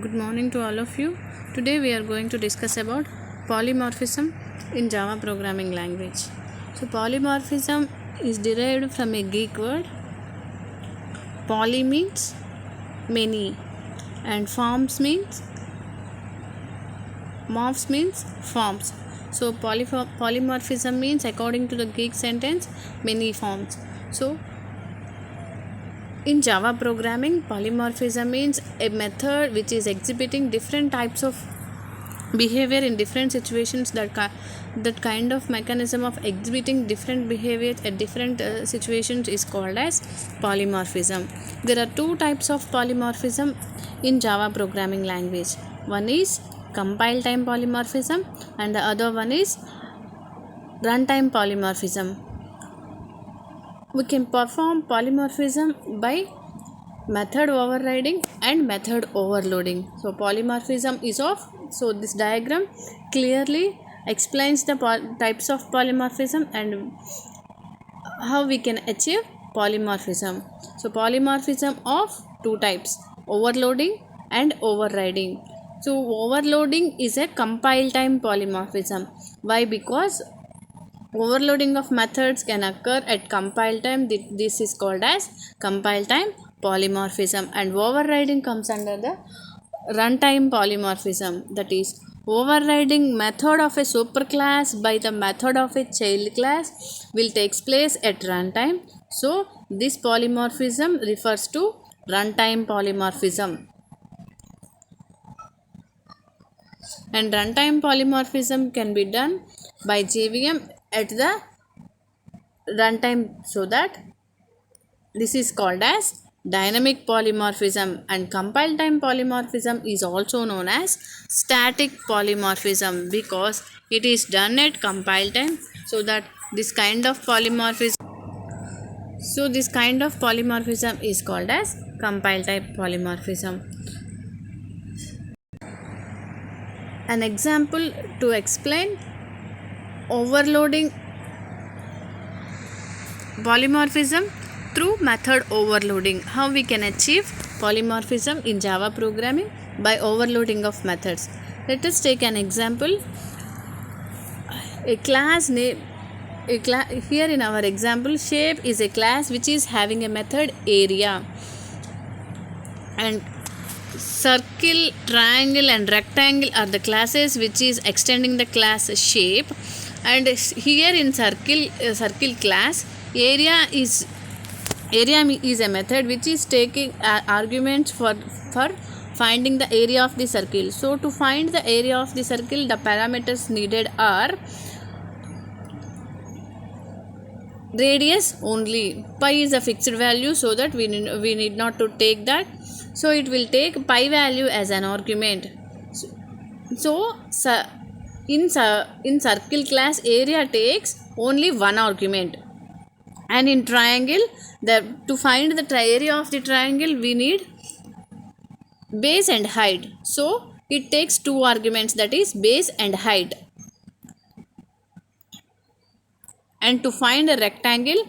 Good morning to all of you. Today we are going to discuss about polymorphism in Java programming language. So polymorphism is derived from a Greek word. Poly means many and forms means forms. So polymorphism means, according to the Greek sentence, many forms. So in Java programming, polymorphism means a method which is exhibiting different types of behavior in different situations. That kind of mechanism of exhibiting different behaviors at different situations is called as polymorphism. There are two types of polymorphism in Java programming language. One is compile time polymorphism and the other one is runtime polymorphism. We can perform polymorphism by method overriding and method overloading. So polymorphism is of, so this diagram clearly explains the types of polymorphism and how we can achieve polymorphism. So polymorphism of two types, overloading and overriding. So overloading is a compile time polymorphism. Why? Because overloading of methods can occur at compile time. This is called as compile time polymorphism, and overriding comes under the runtime polymorphism. That is, overriding method of a superclass by the method of a child class will take place at runtime. So this polymorphism refers to runtime polymorphism. And runtime polymorphism can be done by JVM at the runtime, so that this is called as dynamic polymorphism. And compile time polymorphism is also known as static polymorphism because it is done at compile time, so that this kind of polymorphism is called as compile type polymorphism. An example to explain overloading polymorphism through method overloading. How we can achieve polymorphism in Java programming by overloading of methods. Let us take an example. A class name, here in our example, shape is a class which is having a method area, and circle, triangle and rectangle are the classes which is extending the class shape. And here in circle class, area is a method which is taking arguments for finding the area of the circle. So to find the area of the circle, the parameters needed are radius only. Pi is a fixed value, so that we need not to take that. So it will take pi value as an argument. So in circle class, area takes only one argument, and in triangle, to find the area of the triangle, we need base and height. So it takes two arguments, that is base and height. And to find a rectangle,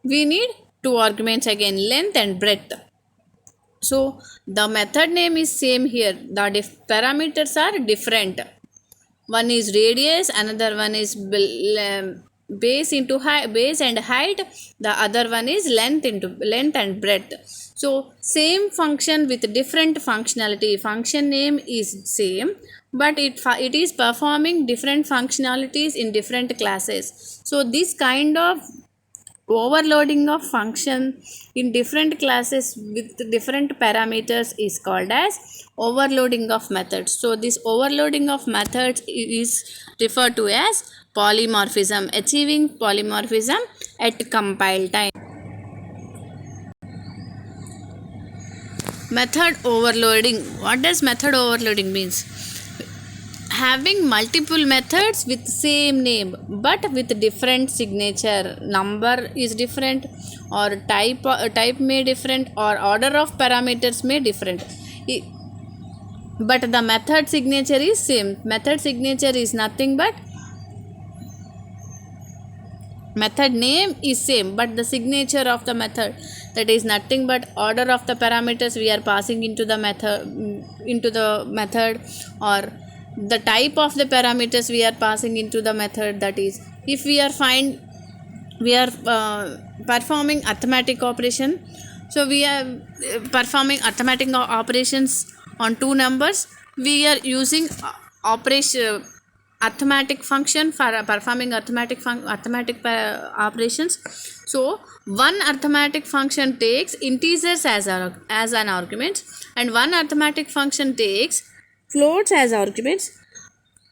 we need two arguments again, length and breadth. So the method name is same here. The parameters are different. One is radius, another one is base into base and height. The other one is length and breadth. So same function with different functionality. Function name is same, but it is performing different functionalities in different classes. So this kind of overloading of function in different classes with different parameters is called as overloading of methods. So this overloading of methods is referred to as polymorphism, achieving polymorphism at compile time. Method overloading. What does method overloading means? Having multiple methods with same name but with different signature. Number is different, or type may different, or order of parameters may different, but the method signature is same. Method signature is nothing but Method name is same, but the signature of the method, that is nothing but order of the parameters we are passing into the method, or the type of the parameters we are passing into the method. That is, if we are performing arithmetic operation, so we are performing arithmetic operations on two numbers. We are using operation arithmetic function for performing arithmetic operations. So one arithmetic function takes integers as an argument, and one arithmetic function takes floats as arguments.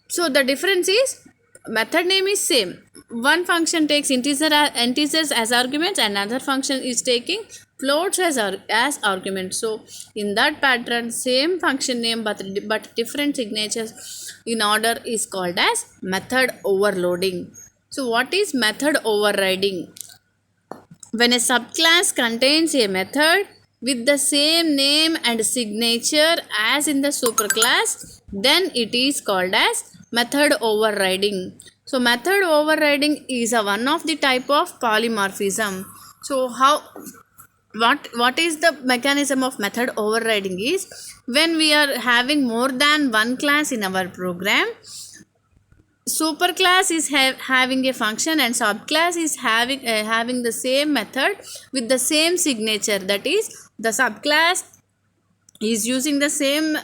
So the difference is method name is same. One function takes integers as arguments, and another function is taking floats as arguments. So in that pattern, same function name but different signatures in order is called as method overloading. So what is method overriding? When a subclass contains a method with the same name and signature as in the superclass, then it is called as method overriding. So method overriding is one of the type of polymorphism. So what is the mechanism of method overriding is, when we are having more than one class in our program, superclass is having a function and subclass is having the same method with the same signature. That is, the subclass is using the same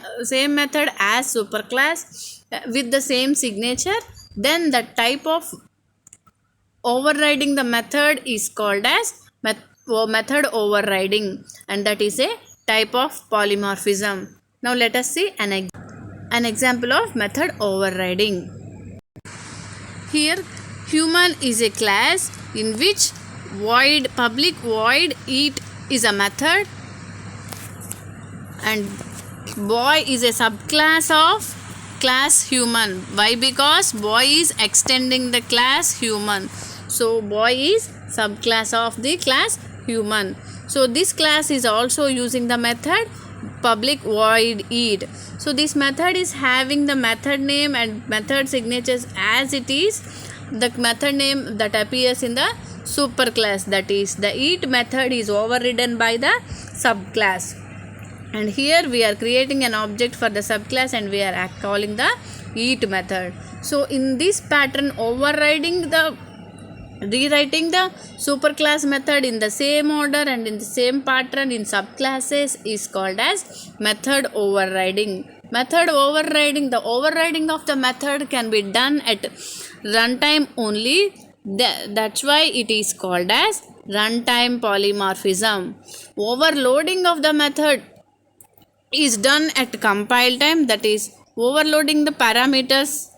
method as superclass with the same signature. Then the type of overriding the method is called as method overriding, and that is a type of polymorphism. Now let us see an example of method overriding. Here human is a class in which public void eat is a method, and boy is a subclass of class human. Why? Because boy is extending the class human. So boy is subclass of the class human. So this class is also using the method public void eat. So this method is having the method name and method signatures as it is the method name that appears in the superclass. That is, the eat method is overridden by the subclass, and here we are creating an object for the subclass and we are calling the eat method. So in this pattern, rewriting the superclass method in the same order and in the same pattern in subclasses is called as method overriding. Method overriding, the overriding of the method can be done at runtime only. That's why it is called as runtime polymorphism. Overloading of the method is done at compile time. That is, overloading the parameters,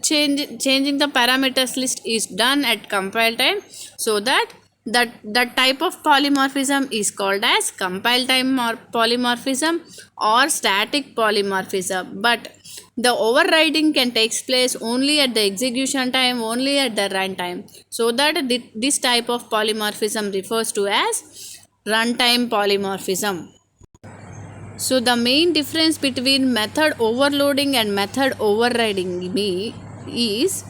changing the parameters list is done at compile time. So that type of polymorphism is called as compile time polymorphism or static polymorphism. But the overriding can take place only at the execution time, only at the runtime. So that this type of polymorphism refers to as runtime polymorphism. So the main difference between method overloading and method overriding is,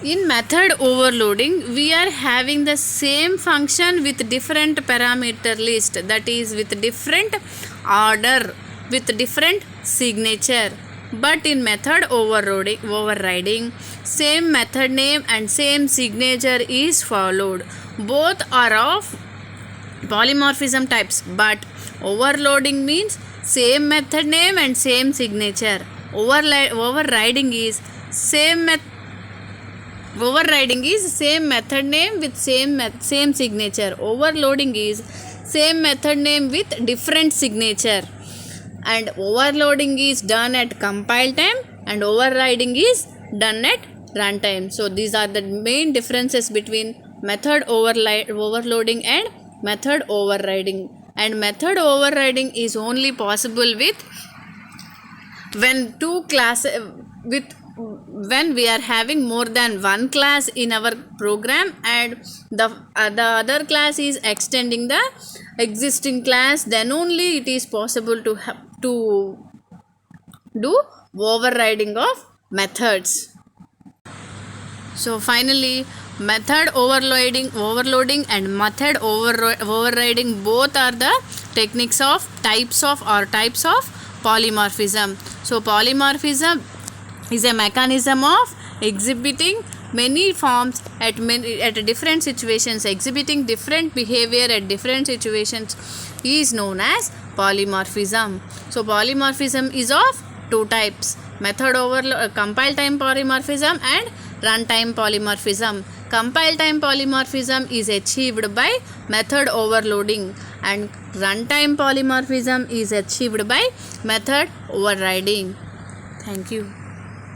in method overloading we are having the same function with different parameter list, that is with different order, with different signature. But in method overriding, same method name and same signature is followed. Both are of polymorphism types, but overloading means same method name and same signature. Overriding is same method name with same signature. Overloading is same method name with different signature. And overloading is done at compile time and overriding is done at runtime. So these are the main differences between method overloading and method overriding. And method overriding is only possible with when when we are having more than one class in our program and the other class is extending the existing class, then only it is possible to do overriding of methods. So finally, Method overloading and method overriding both are the techniques of types of polymorphism. So polymorphism is a mechanism of exhibiting many forms at different situations, exhibiting different behavior at different situations is known as polymorphism. So polymorphism is of two types: compile time polymorphism and runtime polymorphism. Compile time polymorphism is achieved by method overloading and runtime polymorphism is achieved by method overriding. Thank you.